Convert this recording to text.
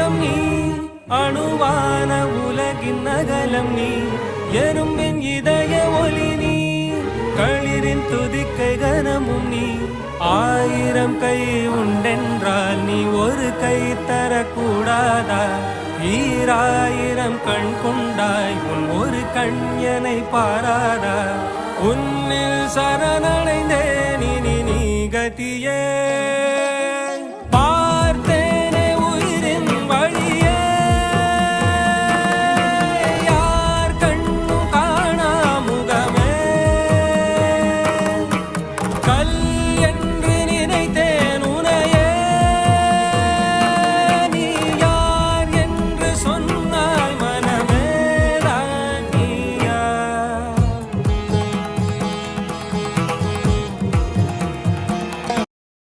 அங்கம் நீ அணுவான உலகின் நகலம் நீ எறும்பின் இதய ஒளி நீ களிரின் துதிக்கை கனமும் நீ ஆயிரம் கை உண்டென்றால் நீ ஒரு கை தரக்கூடாதா ஈராயிரம் கண் கொண்டாய் உன் ஒரு கண்யனை பாராதா உன்னில் சரணடைந்தேன் இனி நீ கதியே